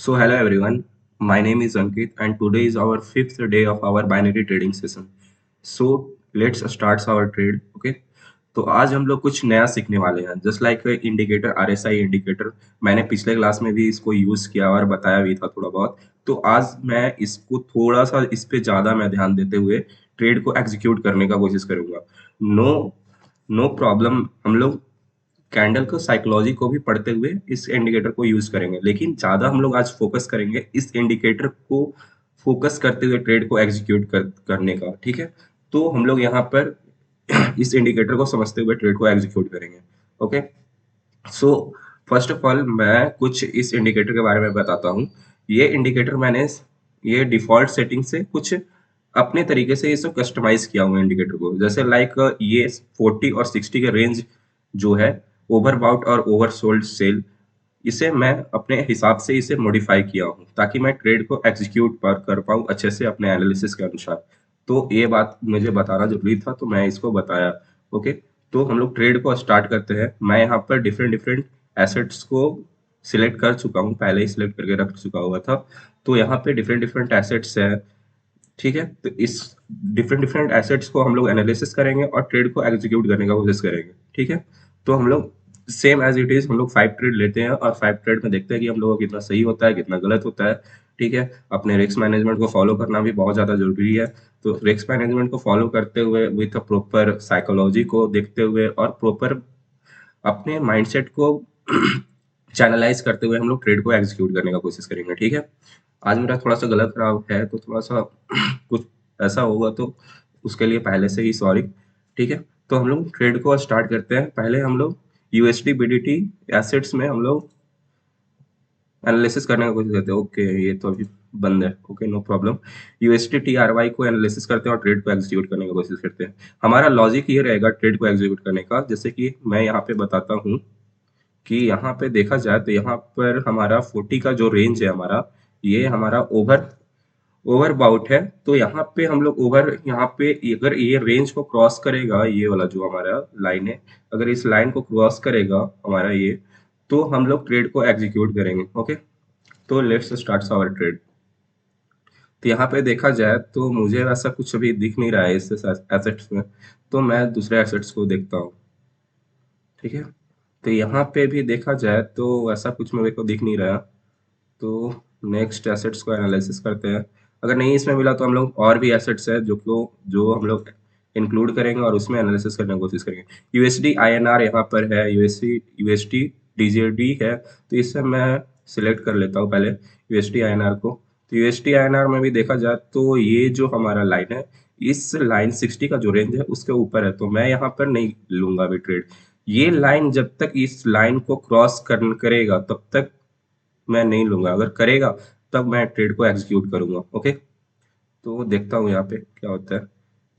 So hello everyone, my name is Ankit and today is our fifth day of our binary trading session. So let's start our trade, okay? तो आज हम लोग कुछ नया सीखने वाले हैं just like indicator RSI indicator. मैंने पिछले क्लास में भी इसको यूज किया और बताया भी था थोड़ा बहुत। तो आज मैं इसको थोड़ा सा इस पे ज्यादा मैं ध्यान देते हुए ट्रेड को एग्जीक्यूट करने का कोशिश करूंगा। नो नो प्रॉब्लम, हम लोग कैंडल को साइकोलॉजी को भी पढ़ते हुए इस इंडिकेटर को यूज करेंगे, लेकिन ज्यादा हम लोग आज फोकस करेंगे इस इंडिकेटर को फोकस करते हुए ट्रेड को एग्जीक्यूट करने का। ठीक है, तो हम लोग यहाँ पर इस इंडिकेटर को समझते हुए ट्रेड को एग्जीक्यूट करेंगे। Okay, so first of all मैं कुछ इस इंडिकेटर के बारे में बताता हूँ। ये इंडिकेटर मैंने ये डिफॉल्ट सेटिंग से कुछ अपने तरीके से इसे कस्टमाइज किया हुआ इंडिकेटर को, जैसे लाइक ये 40 और 60 के रेंज जो है ओवरबाउट और ओवरसोल्ड सेल, इसे मैं अपने हिसाब से इसे मॉडिफाई किया हूँ ताकि मैं ट्रेड को एग्जीक्यूट कर पाऊँ अच्छे से अपने एनालिसिस के अनुसार। तो ये बात मुझे बताना जरूरी था, तो मैं इसको बताया। ओके, तो हम लोग ट्रेड को स्टार्ट करते हैं। मैं यहाँ पर डिफरेंट डिफरेंट एसेट्स को सिलेक्ट कर चुका हूँ, पहले ही सिलेक्ट करके रख चुका हुआ था। तो यहाँ पे डिफरेंट डिफरेंट एसेट्स है। ठीक है, तो इस डिफरेंट डिफरेंट एसेट्स को हम लोग एनालिसिस करेंगे और ट्रेड को एग्जीक्यूट करने का कोशिश करेंगे। ठीक है, तो हम लोग सेम एज इट इज हम लोग 5 ट्रेड लेते हैं और 5 ट्रेड में देखते हैं कि हम लोगों का कितना सही होता है कितना गलत होता है। ठीक है, अपने रिस्क मैनेजमेंट को फॉलो करना भी बहुत ज्यादा जरूरी है। तो रिस्क मैनेजमेंट को फॉलो करते हुए विथ प्रॉपर साइकोलॉजी को देखते हुए और प्रॉपर अपने माइंडसेट को चैनलाइज करते हुए हम लोग ट्रेड को एग्जीक्यूट करने का कोशिश करेंगे। ठीक है, आज मेरा थोड़ा सा गलत खराब है तो थोड़ा सा कुछ ऐसा होगा तो उसके लिए पहले से ही सॉरी। ठीक है, तो हम लोग ट्रेड को स्टार्ट करते हैं। पहले हम लोग यूएसडी बीडीटी एसेट्स में हम लोग एनालिसिस करने का कोशिश करते हैं। ओके, ये तो अभी बंद है। Okay, no problem. USD TRY को एनालिसिस करते हैं और ट्रेड को एग्जीक्यूट करने की कोशिश करते हैं। हमारा लॉजिक ये रहेगा ट्रेड को एग्जीक्यूट करने का, जैसे कि मैं यहाँ पे बताता हूँ कि यहाँ पे देखा जाए तो यहाँ पर हमारा 40 का जो रेंज है हमारा, ये हमारा ओवर ओवर बाउट है। तो यहाँ पे हम लोग ओवर, यहाँ पे अगर ये रेंज को क्रॉस करेगा, ये वाला जो हमारा लाइन है, अगर इस लाइन को क्रॉस करेगा हमारा ये, तो हम लोग ट्रेड को एग्जीक्यूट करेंगे। ओके, तो लेट्स स्टार्ट आवर ट्रेड। तो यहाँ पे देखा जाए तो मुझे वैसा कुछ अभी दिख नहीं रहा है इस एसेट्स में, तो मैं दूसरे एसेट्स को देखता हूँ। ठीक है, तो यहाँ पे भी देखा जाए तो ऐसा कुछ मेरे को दिख नहीं रहा। तो नेक्स्ट एसेट्स को एनालिसिस करते हैं। अगर नहीं इसमें मिला तो हम लोग और भी एसेट्स है जो हम लोग इंक्लूड करेंगे और उसमें एनालिसिस करने की कोशिश करेंगे। यूएसडी आईएनआर यहाँ पर है, यूएसडी यूएसडी डीजेडी है, तो इससे मैं सिलेक्ट कर लेता हूँ पहले यूएसडी आईएनआर को। तो यूएसडी आईएनआर में भी देखा जाए तो ये जो हमारा लाइन है, इस लाइन 60 का जो रेंज है उसके ऊपर है, तो मैं यहाँ पर नहीं लूंगा अभी ट्रेड। ये लाइन जब तक इस लाइन को क्रॉस करेगा तब तक मैं नहीं लूंगा, अगर करेगा तब मैं ट्रेड को एग्जीक्यूट करूंगा। ओके, तो देखता हूँ यहाँ पे क्या होता है।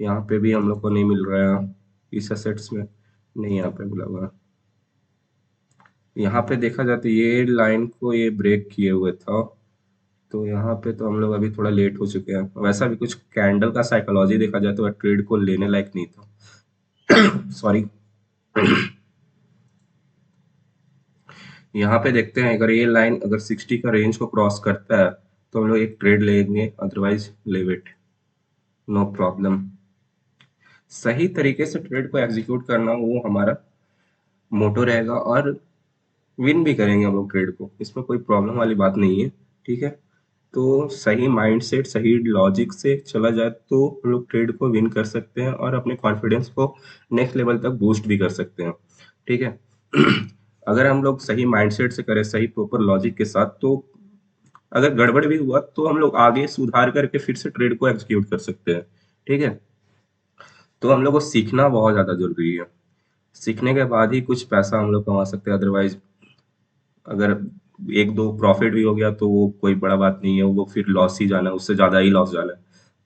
यहाँ पे भी हम लोग को नहीं मिल रहा है इस असेट्स में, नहीं यहाँ पे मिला हुआ। यहाँ पे देखा जाए तो ये लाइन को ये ब्रेक किए हुए था, तो यहाँ पे तो हम लोग अभी थोड़ा लेट हो चुके हैं। वैसा भी कुछ कैंडल का साइकोलॉजी देखा जाए तो ट्रेड को लेने लायक नहीं था। सॉरी। यहाँ पे देखते हैं अगर ये लाइन अगर 60 का रेंज को क्रॉस करता है तो हम लोग एक ट्रेड लेंगे, otherwise leave it, no problem. सही तरीके से ट्रेड को एग्जीक्यूट करना वो हमारा मोटो रहेगा और विन भी करेंगे हम लोग ट्रेड को, इसमें कोई प्रॉब्लम वाली बात नहीं है। ठीक है, तो सही माइंडसेट सही लॉजिक से चला जाए तो हम लोग ट्रेड को विन कर सकते हैं और अपने कॉन्फिडेंस को नेक्स्ट लेवल तक बूस्ट भी कर सकते हैं। ठीक है। अगर हम लोग सही माइंडसेट से करें सही प्रॉपर लॉजिक के साथ, तो अगर गड़बड़ भी हुआ तो हम लोग आगे सुधार करके फिर से ट्रेड को एग्जीक्यूट कर सकते हैं। ठीक है, तो हम लोग को सीखना बहुत ज्यादा जरूरी है। सीखने के बाद ही कुछ पैसा हम लोग कमा सकते हैं, अदरवाइज अगर एक दो प्रॉफिट भी हो गया तो वो कोई बड़ा बात नहीं है, वो फिर लॉस ही जाना है, उससे ज्यादा ही लॉस जाना है।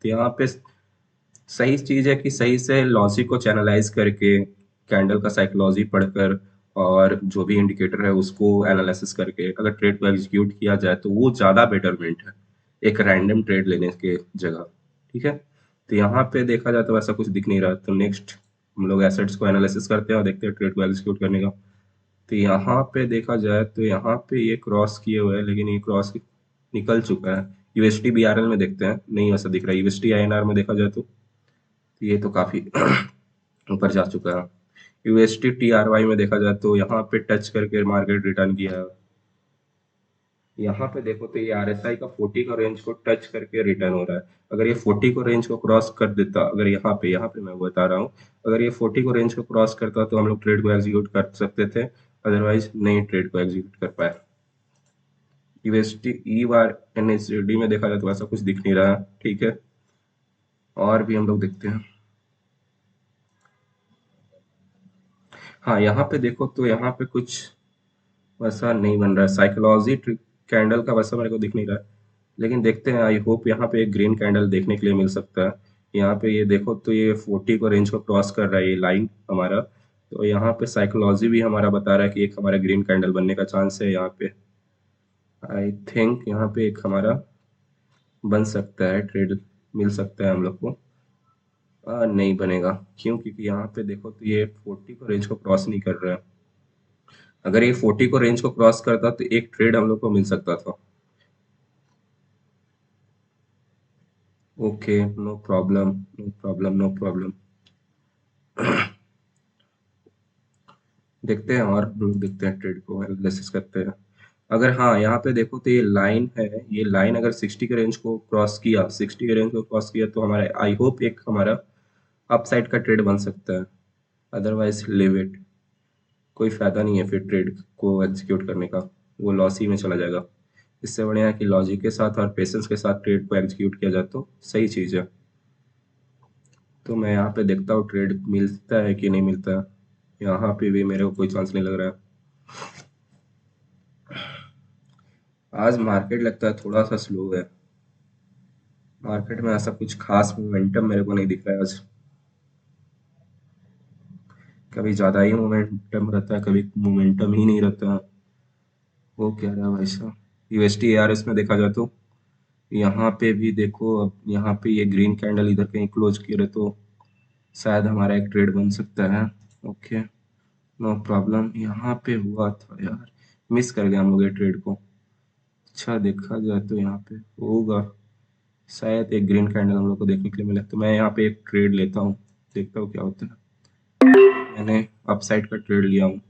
तो यहाँ पे सही चीज है कि सही से लॉजिक को चैनलाइज करके कैंडल का साइकोलॉजी पढ़कर और जो भी इंडिकेटर है उसको एनालिसिस करके अगर ट्रेड को एग्जीक्यूट किया जाए तो वो ज्यादा बेटरमेंट है एक रैंडम ट्रेड लेने के जगह। ठीक है, तो यहाँ पे देखा जाए तो वैसा कुछ दिख नहीं रहा, तो नेक्स्ट हम लोग एसेट्स को एनालिसिस करते हैं और देखते हैं ट्रेड को एग्जीक्यूट करने का। तो यहाँ पे देखा जाए तो यहाँ पे ये क्रॉस किए हुए हैं, लेकिन ये क्रॉस निकल चुका है। यूएसटी बीआरएल में देखते हैं, नहीं वैसा दिख रहा है। यूएसटी आईएनआर में देखा जाए तो ये तो काफी ऊपर जा चुका है। यूएसटी टीआरवाई में देखा जाए तो यहाँ पे टच करके मार्केट रिटर्न किया है। यहाँ पे देखो तो ये आरएसआई का 40 का रेंज को टच करके रिटर्न हो रहा है। अगर ये 40 को रेंज को क्रॉस कर देता, अगर यहाँ पे मैं बता रहा हूँ, अगर ये 40 को रेंज को क्रॉस करता तो हम लोग ट्रेड को एग्जीक्यूट कर सकते थे, अदरवाइज नहीं ट्रेड को एग्जीक्यूट कर पाए। यूएसटी ई बार एनएसडी में देखा जाए तो ऐसा कुछ दिख नहीं रहा है, ठीक है। और भी हम लोग देखते हैं। हाँ, यहाँ पे देखो तो यहाँ पे कुछ वैसा नहीं बन रहा है। साइकोलॉजी कैंडल का वैसा मेरे को दिख नहीं रहा है, लेकिन देखते हैं। आई होप यहाँ पे एक ग्रीन कैंडल देखने के लिए मिल सकता है। यहाँ पे ये देखो तो ये 40 को रेंज को क्रॉस कर रहा है ये लाइन हमारा। तो यहाँ पे साइकोलॉजी भी हमारा बता रहा है कि एक हमारा ग्रीन कैंडल बनने का चांस है यहाँ पे। आई थिंक यहाँ पे एक हमारा बन सकता है, ट्रेड मिल सकता है हम लोग को। नहीं बनेगा, क्यों? क्योंकि यहाँ पे देखो तो ये 40 को रेंज को क्रॉस नहीं कर रहा है। अगर ये 40 को रेंज को क्रॉस करता तो एक ट्रेड हम लोग को मिल सकता था। Okay, no problem, no problem, no problem. देखते हैं, और हम लोग देखते हैं, ट्रेड को एनालिसिस करते हैं। अगर हाँ, यहाँ पे देखो तो ये लाइन है, ये लाइन अगर 60 के रेंज को क्रॉस किया, 60 के रेंज को क्रॉस किया तो हमारा आई होप एक हमारा अपसाइड का ट्रेड बन सकता है। अदरवाइज लिव इट, कोई फायदा नहीं है फिर ट्रेड को एग्जीक्यूट करने का, वो लॉस ही में चला जाएगा। इससे बढ़िया है कि लॉजिक के साथ और पेशेंस के साथ ट्रेड को एग्जीक्यूट किया जाए तो सही चीज़ है। तो मैं यहाँ पे देखता हूँ ट्रेड मिलता है कि नहीं मिलता है। यहाँ पे भी मेरे को कोई चांस नहीं लग रहा है। आज मार्केट लगता है थोड़ा सा स्लो है। मार्केट में ऐसा कुछ खास मोमेंटम मेरे को नहीं दिख रहा है आज। कभी ज़्यादा ही मोमेंटम रहता है, कभी मोमेंटम ही नहीं रहता है। वो क्या रहा है भाई साहब? यूएसटी एआरएस में देखा जाए तो यहाँ पे भी देखो, अब यहाँ पे ये ग्रीन कैंडल इधर कहीं क्लोज किए रहे तो शायद हमारा एक ट्रेड बन सकता है। Okay, no problem. यहाँ पे हुआ था यार, मिस कर गया हम लोग ये ट्रेड को। अच्छा, देखा जाए तो यहाँ पे होगा शायद एक ग्रीन कैंडल हम लोग को देखने के लिए मिले, तो मैं यहाँ पे एक ट्रेड लेता हूँ, देखता हूँ क्या होता है। मैंने अपसाइड का ट्रेड लिया हूँ,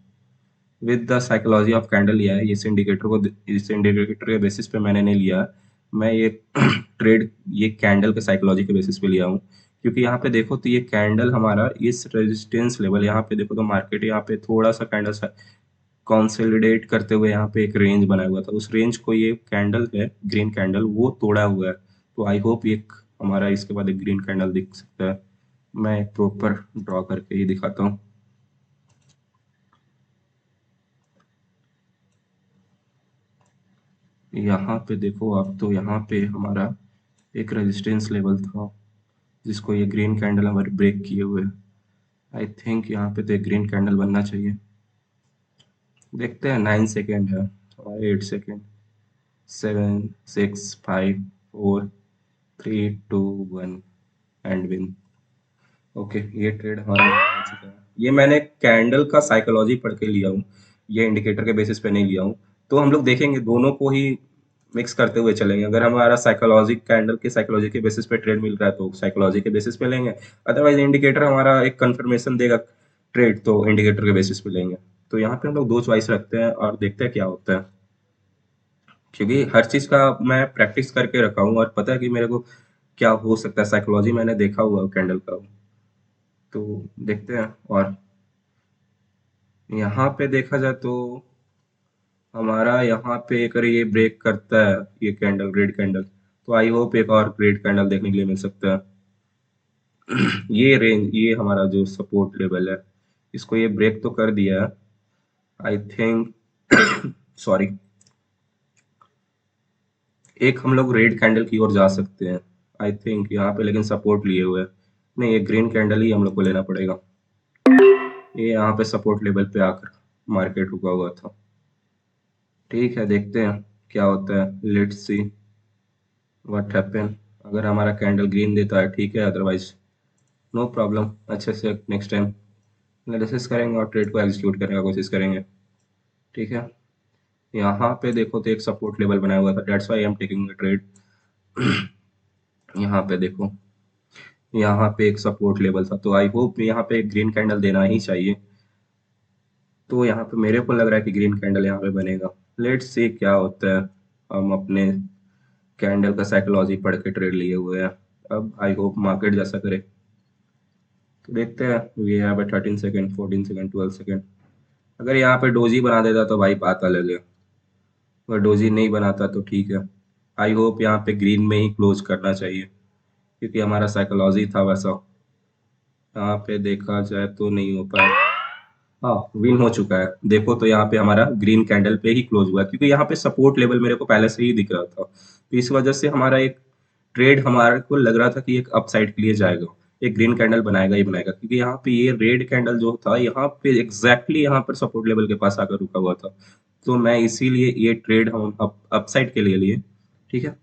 with the psychology of candle लिया है। इस इंडिकेटर के बेसिस पे मैंने नहीं लिया। मैं ये ट्रेड ये कैंडल के साइकोलॉजी के बेसिस पे लिया हूँ, क्योंकि यहाँ पे देखो तो ये कैंडल हमारा इस रेजिस्टेंस लेवल, यहाँ पे देखो तो मार्केट यहाँ पे थोड़ा सा कैंडल कंसोलिडेट करते हुए यहाँ पे एक रेंज बनाया हुआ था, उस रेंज को ये कैंडल है ग्रीन कैंडल वो तोड़ा हुआ है। तो आई होप एक हमारा इसके बाद एक ग्रीन कैंडल दिख सकता है। मैं प्रॉपर ड्रॉ करके ही दिखाता हूँ। यहाँ पे देखो आप, तो यहाँ पे हमारा एक रेजिस्टेंस लेवल था जिसको ये ग्रीन कैंडल हमारे ब्रेक किए हुए। आई थिंक यहाँ पे तो एक ग्रीन कैंडल बनना चाहिए। देखते हैं, 9 सेकेंड है और 8 सेकेंड। 7, 6, 5, 4, 3, 2, 1 and win. ओके, ये ट्रेड हमारा हो चुका है। ये मैंने कैंडल का साइकोलॉजी पढ़ के लिया हूँ, ये इंडिकेटर के बेसिस पे नहीं लिया हूँ। तो हम लोग देखेंगे, दोनों को ही मिक्स करते हुए चलेंगे। अगर हमारा साइकोलॉजी कैंडल के साइकोलॉजी के बेसिस पे ट्रेड मिल रहा है तो साइकोलॉजी के बेसिस पे लेंगे, अदरवाइज इंडिकेटर हमारा एक कंफर्मेशन देगा ट्रेड, तो इंडिकेटर के बेसिस पे लेंगे। तो यहाँ पे हम लोग दो चॉइस रखते हैं और देखते हैं क्या होता है, क्योंकि हर चीज का मैं प्रैक्टिस करके रखा हूँ और पता है कि मेरे को क्या हो सकता है। साइकोलॉजी मैंने देखा हुआ कैंडल का, तो देखते हैं। और यहाँ पे देखा जाए तो हमारा यहाँ पे अगर ये ब्रेक करता है ये कैंडल, रेड कैंडल, तो आई होप एक और रेड कैंडल देखने के लिए मिल सकता है। ये रेंज, ये हमारा जो सपोर्ट लेवल है, इसको ये ब्रेक तो कर दिया है आई थिंक। सॉरी, एक हम लोग रेड कैंडल की ओर जा सकते हैं आई थिंक यहाँ पे, लेकिन सपोर्ट लिए हुए हैं। नहीं, ये ग्रीन कैंडल ही हम लोग को लेना पड़ेगा। ये यहाँ पे सपोर्ट लेवल पे आकर मार्केट रुका हुआ था। ठीक है, देखते हैं क्या होता है। Let's see what happen. अगर हमारा कैंडल ग्रीन देता है ठीक है, अदरवाइज नो प्रॉब्लम। अच्छे से नेक्स्ट टाइम एनालिसिस करेंगे और ट्रेड को एग्जीक्यूट करने का कोशिश करेंगे। ठीक है। यहाँ पे देखो तो एक सपोर्ट लेवल बनाया हुआ था, that's why I am taking a trade. यहाँ पे देखो, यहाँ पे एक सपोर्ट लेवल था, तो आई होप यहाँ पे एक ग्रीन कैंडल देना ही चाहिए। तो यहाँ पे मेरे को लग रहा है कि ग्रीन कैंडल यहाँ पे बनेगा। लेट्स सी क्या होता है। हम अपने कैंडल का साइकोलॉजी पढ़ के ट्रेड लिए हुए हैं, अब आई होप मार्केट जैसा करे। तो देखते हैं, we have 13 second, 14 second, 12 second. अगर यहाँ पे डोजी बना देता तो भाई बात अलग है, अगर डोजी नहीं बनाता तो ठीक है। आई होप यहाँ पे ग्रीन में ही क्लोज करना चाहिए, क्योंकि हमारा साइकोलॉजी था वैसा। यहाँ पे देखा जाए तो नहीं हो पाया। हाँ, विन हो चुका है। देखो तो यहाँ पे हमारा ग्रीन कैंडल पे ही क्लोज हुआ, क्योंकि यहाँ पे सपोर्ट लेवल मेरे को पहले से ही दिख रहा था, तो इस वजह से हमारा एक ट्रेड हमारे को लग रहा था कि एक अपसाइड के लिए जाएगा, एक ग्रीन कैंडल बनाएगा ही बनाएगा, क्योंकि यहाँ पे ये रेड कैंडल जो था यहाँ पे एग्जैक्टली यहाँ पर सपोर्ट लेवल के पास आकर रुका हुआ था। तो मैं इसीलिए ये ट्रेड हम अपसाइड के लिए लिए। ठीक है,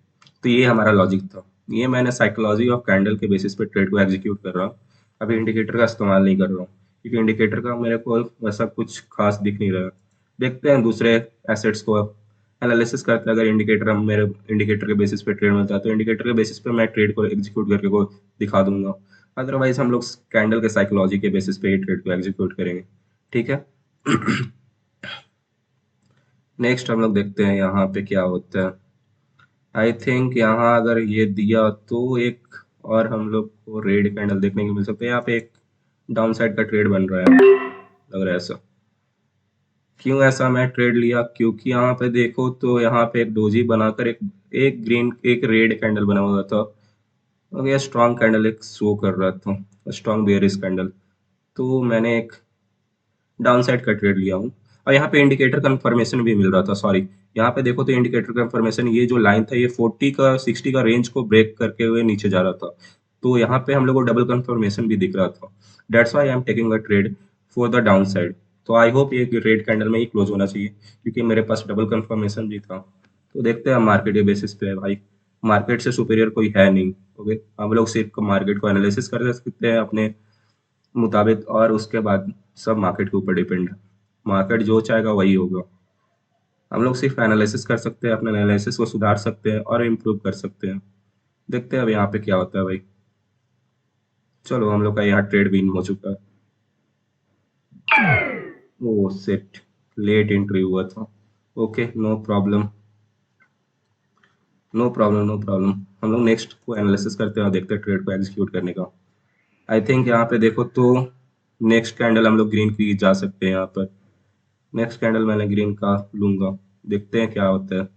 तो ये हमारा लॉजिक था। ये मैंने साइकोलॉजी ऑफ कैंडल के बेसिस पे ट्रेड को एग्जीक्यूट कर रहा हूँ, अभी इंडिकेटर का इस्तेमाल नहीं कर रहा हूँ, क्योंकि इंडिकेटर का मेरे को वैसा कुछ खास दिख नहीं रहा। देखते हैं दूसरे एसेट्स को एनालिसिस करते हैं, अगर इंडिकेटर हम मेरे इंडिकेटर के बेसिस पे ट्रेड मिलता है तो इंडिकेटर के बेसिस पे मैं ट्रेड को एग्जीक्यूट करके को दिखा दूंगा। अदरवाइज हम लोग कैंडल के साइकोलॉजी के बेसिस पे ही ट्रेड को एग्जीक्यूट करेंगे। ठीक है। नेक्स्ट हम लोग देखते हैं यहाँ पे क्या होता है। आई थिंक यहाँ अगर ये दिया तो एक और हम लोग को रेड कैंडल देखने को मिल सकता है। यहाँ पे एक डाउन साइड का ट्रेड बन रहा है, लग रहा है ऐसा। क्यों ऐसा मैं ट्रेड लिया, क्योंकि यहाँ पे देखो तो यहाँ पे एक डोजी बनाकर एक एक ग्रीन एक रेड कैंडल बना हुआ था, और ये स्ट्रॉन्ग कैंडल एक शो कर रहा था, स्ट्रॉन्ग बेयरिश कैंडल। तो मैंने एक डाउन साइड का ट्रेड लिया हूँ। और यहाँ पे इंडिकेटर कंफर्मेशन भी मिल रहा था, सॉरी, यहाँ पे देखो तो इंडिकेटर कंफर्मेशन, ये जो लाइन था ये 40 का 60 का रेंज को ब्रेक करके हुए नीचे जा रहा था, तो यहाँ पे हम लोग को डबल कंफर्मेशन भी दिख रहा था। That's why I am taking a trade for the down side. तो आई होप ये रेड कैंडल में ही क्लोज होना चाहिए, क्योंकि मेरे पास डबल कंफर्मेशन भी था। तो देखते हैं मार्केट के बेसिस पे है भाई, मार्केट से सुपीरियर कोई है नहीं। ओके, हम लोग सिर्फ मार्केट को एनालिसिस कर सकते हैं अपने मुताबिक, और उसके बाद सब मार्केट के ऊपर डिपेंड है, मार्केट जो चाहेगा वही होगा। हम लोग सिर्फ एनालिसिस कर सकते हैं, अपने एनालिसिस को सुधार सकते हैं और इम्प्रूव कर सकते हैं। देखते हैं अब यहाँ पे क्या होता है भाई। चलो, हम लोग का यहाँ ट्रेड विन हो चुका है। ओ सेट, लेट एंट्री हुआ था। Okay, no problem, no problem, no problem. हम लोग नेक्स्ट को एनालिसिस करते हैं और देखते हैं ट्रेड को एग्जीक्यूट करने का। आई थिंक यहाँ पे देखो तो नेक्स्ट कैंडल हम लोग ग्रीन की जा सकते हैं यहाँ पर। नेक्स्ट कैंडल मैंने ग्रीन का लूंगा, देखते हैं क्या होता है।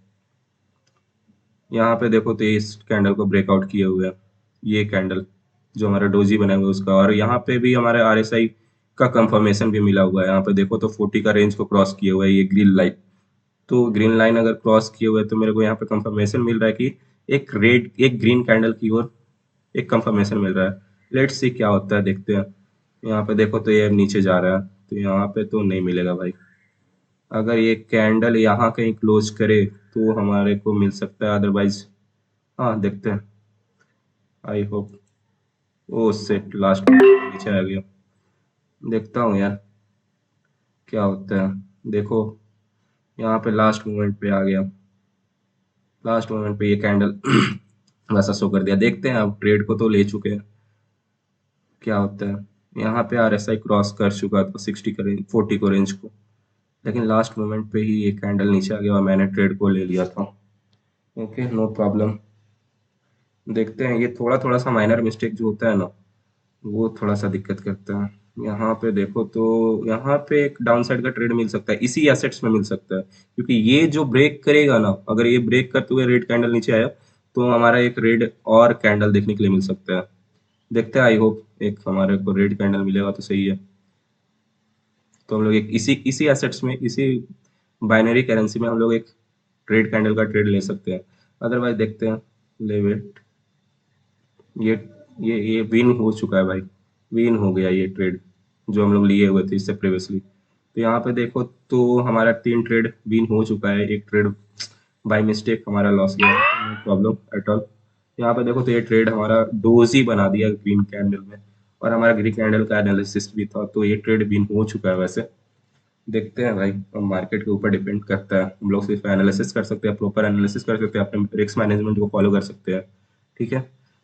यहाँ पे देखो तो इस कैंडल को ब्रेकआउट किए हुए हैं, ये कैंडल जो हमारा डोजी बना हुआ है उसका, और यहाँ पे भी हमारे आरएसआई का कंफर्मेशन भी मिला हुआ है। यहाँ पे देखो तो 40 का रेंज को क्रॉस किए हुआ है ये ग्रीन लाइन। तो ग्रीन लाइन अगर क्रॉस किए हुए तो मेरे को यहाँ पे कंफर्मेशन मिल रहा है कि एक ग्रीन कैंडल की ओर एक कंफर्मेशन मिल रहा है। लेट्स सी क्या होता है, देखते हैं। यहाँ पे देखो तो ये नीचे जा रहा है, तो यहाँ पे तो नहीं मिलेगा भाई। अगर ये कैंडल यहाँ कहीं क्लोज करे तो हमारे को मिल सकता है, अदरवाइज हाँ देखते हैं। I hope, oh set, last नीचे आ गया। देखता हूँ यार क्या होता है। देखो, यहाँ पे लास्ट मोमेंट पे आ गया, लास्ट मोमेंट पे ये कैंडल वैसा शो कर दिया। देखते हैं, अब ट्रेड को तो ले चुके हैं, क्या होता है। यहाँ पे आरएसआई क्रॉस कर चुका था 60 का रेंज, 40 को रेंज को, लेकिन लास्ट मोमेंट पे ही ये कैंडल नीचे आ गया और मैंने ट्रेड को ले लिया था। Okay, no problem. देखते हैं, ये थोड़ा थोड़ा सा माइनर मिस्टेक जो होता है ना, वो थोड़ा सा दिक्कत करता है। यहाँ पे देखो तो यहाँ पे एक डाउन साइड का ट्रेड मिल सकता है, इसी एसेट्स में मिल सकता है, क्योंकि ये जो ब्रेक करेगा ना, अगर ये ब्रेक करते हुए रेड कैंडल नीचे आया तो हमारा एक रेड और कैंडल देखने के लिए मिल सकता है। देखते हैं, आई होप एक हमारे को रेड कैंडल मिलेगा तो सही है। तो हम लोग एक इसी इसी एसेट्स में, इसी बाइनरी करेंसी में हम लोग एक रेड कैंडल का ट्रेड ले सकते हैं। अदरवाइज देखते हैं, ले वेट। ये ये विन हो चुका है भाई, विन हो गया ये ट्रेड जो हम लोग लिए हुए थे इससे प्रीवियसली। तो यहाँ पे देखो तो हमारा 3 ट्रेड विन हो चुका है, एक ट्रेड बाय मिस्टेक हमारा लॉस गया, नो प्रॉब्लम एट ऑल। यहाँ पे देखो तो ये ट्रेड हमारा डोजी बना दिया ग्रीन कैंडल में, और हमारा ग्रीन कैंडल का एनालिसिस भी था, तो ये ट्रेड विन हो चुका है वैसे। देखते हैं भाई, मार्केट के ऊपर डिपेंड करता है। हम लोग सिर्फ एनालिसिस कर सकते हैं, प्रॉपर एनालिसिस कर सकते हैं, अपने रिस्क मैनेजमेंट को फॉलो कर सकते हैं। ठीक है,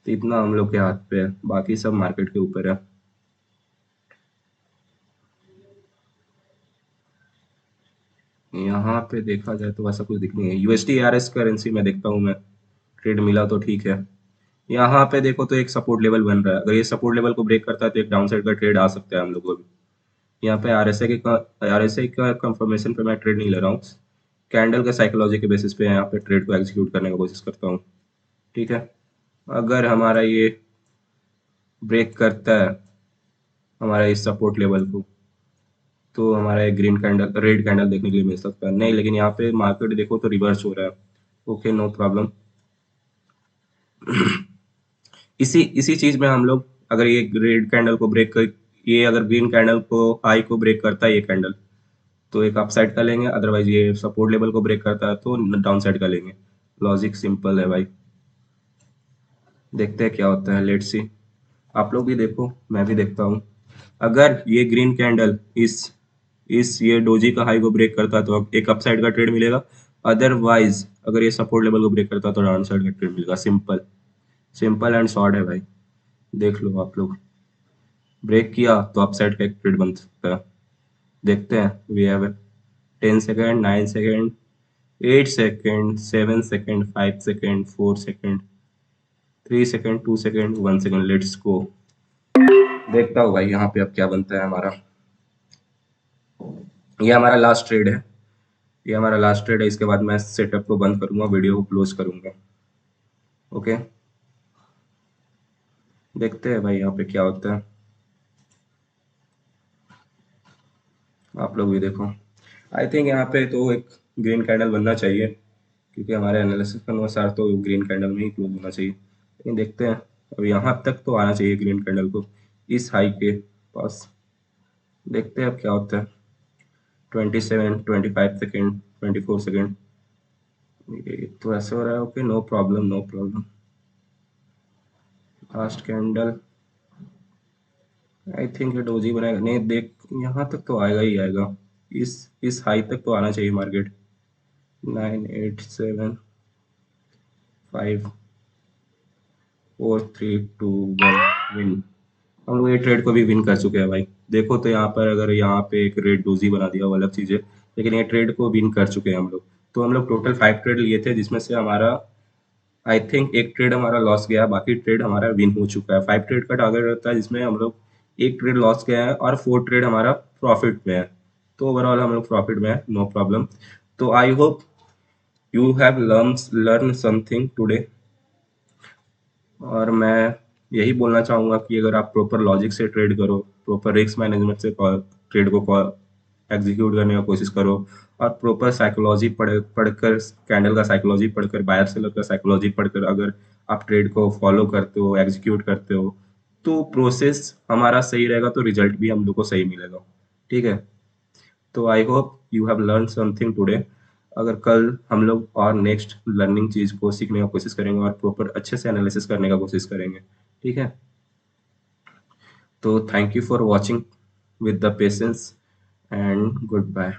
तो इतना हम लोग के हाथ पे है, बाकी सब मार्केट के ऊपर है। यहाँ पे देखा जाए तो ऐसा कुछ दिख नहीं है। यूएसडी आरएस करेंसी में देखता हूँ मैं, ट्रेड मिला तो ठीक है। यहाँ पे देखो तो एक सपोर्ट लेवल बन रहा है, अगर ये सपोर्ट लेवल को ब्रेक करता है तो एक डाउन साइड का ट्रेड आ सकता है हम लोग को भी। यहाँ पे आरएसए का कंफर्मेशन पे मैं ट्रेड नहीं ले रहा हूँ, कैंडल के साइकोलॉजी के बेसिस पे यहाँ पे ट्रेड को एग्जीक्यूट करने की कोशिश करता हूँ। ठीक है, अगर हमारा ये ब्रेक करता है हमारा इस सपोर्ट लेवल को, तो हमारा एक ग्रीन कैंडल रेड कैंडल देखने के लिए मिल सकता है। नहीं, लेकिन यहाँ पे मार्केट देखो तो रिवर्स हो रहा है। Okay, no problem. इसी इसी चीज में हम लोग, अगर ये रेड कैंडल को ब्रेक कर, ये अगर ग्रीन कैंडल को हाई को ब्रेक करता है ये कैंडल, तो एक अप साइड का लेंगे, अदरवाइज ये सपोर्ट लेवल को ब्रेक करता है तो डाउन साइड का लेंगे। लॉजिक सिंपल है भाई, देखते हैं क्या होता है, लेट्स सी। आप लोग भी देखो, मैं भी देखता हूँ। अगर ये ग्रीन कैंडल इस ये डोजी का हाई को ब्रेक करता है तो अब एक अपसाइड का ट्रेड मिलेगा। अदरवाइज अगर ये सपोर्ट लेवल को ब्रेक करता है तो डाउन साइड का ट्रेड मिलेगा। सिंपल, सिंपल एंड शॉर्ट है भाई, देख लो आप लोग। ब्रेक किया तो अपसाइड का एक ट्रेड बन सकता है। देखते हैं, we have 10 second, 9 second, 8 second, 7 second, 5 second, 4 second, 3 second, 2 second, 1 second, let's go. देखता हूँ भाई यहाँ पे अब क्या बनता है हमारा। ये हमारा लास्ट ट्रेड है, ये हमारा लास्ट ट्रेड है। इसके बाद मैं सेटअप को बंद करूंगा, वीडियो को क्लोज करूंगा। ओके, देखते हैं भाई यहाँ पे क्या होता है। आप लोग भी देखो, आई थिंक यहाँ पे तो एक ग्रीन कैंडल बनना चाहिए, क्योंकि हमारे एनालिसिस के अनुसार तो ग्रीन कैंडल में ही क्लोज होना चाहिए। लेकिन देखते हैं, अब यहाँ तक तो आना चाहिए ग्रीन कैंडल को, इस हाई के पास। देखते हैं अब क्या होता है। 27, 25 सेकेंड, 24 सेकेंड, ये तो ऐसे हो रहा है। Okay, no problem, no problem. Last candle, I think ये डोजी बनाएगा। नहीं, देख, यहाँ तक तो आएगा ही आएगा, इस हाई तक तो आना चाहिए मार्केट। 9, 8, 7, 5, 4, 3, 2, 1, विन। हम लोग ये ट्रेड को भी विन कर चुके हैं भाई। देखो तो यहाँ पर अगर यहाँ पे एक रेड डोजी बना दिया वो अलग चीज़ है, लेकिन ये ट्रेड को विन कर चुके हैं हम लोग। तो हम लोग टोटल 5 ट्रेड लिए थे, जिसमें से हमारा आई थिंक एक ट्रेड हमारा लॉस गया, बाकी ट्रेड हमारा विन हो चुका है। 5 ट्रेड का टारगेट रहता है, जिसमें हम लोग एक ट्रेड लॉस गया है और 4 ट्रेड हमारा प्रॉफिट में है। तो ओवरऑल हम लोग प्रॉफिट में है, नो प्रॉब्लम। तो I hope you have learn something today. और मैं यही बोलना चाहूँगा कि अगर आप प्रॉपर लॉजिक से ट्रेड करो, प्रॉपर रिस्क मैनेजमेंट से ट्रेड को एग्जीक्यूट करने का कोशिश करो, और प्रॉपर साइकोलॉजी पढ़कर, कैंडल का साइकोलॉजी पढ़कर, बायर सेलर का साइकोलॉजी पढ़कर अगर आप ट्रेड को फॉलो करते हो, एग्जीक्यूट करते हो, तो प्रोसेस हमारा सही रहेगा, तो रिजल्ट भी हम लोग को सही मिलेगा। ठीक है, तो I hope you have learn something today. अगर कल हम लोग और नेक्स्ट लर्निंग चीज को सीखने का कोशिश करेंगे और प्रॉपर अच्छे से एनालिसिस करने का कोशिश करेंगे। ठीक है, तो thank you for watching with the patience and good bye.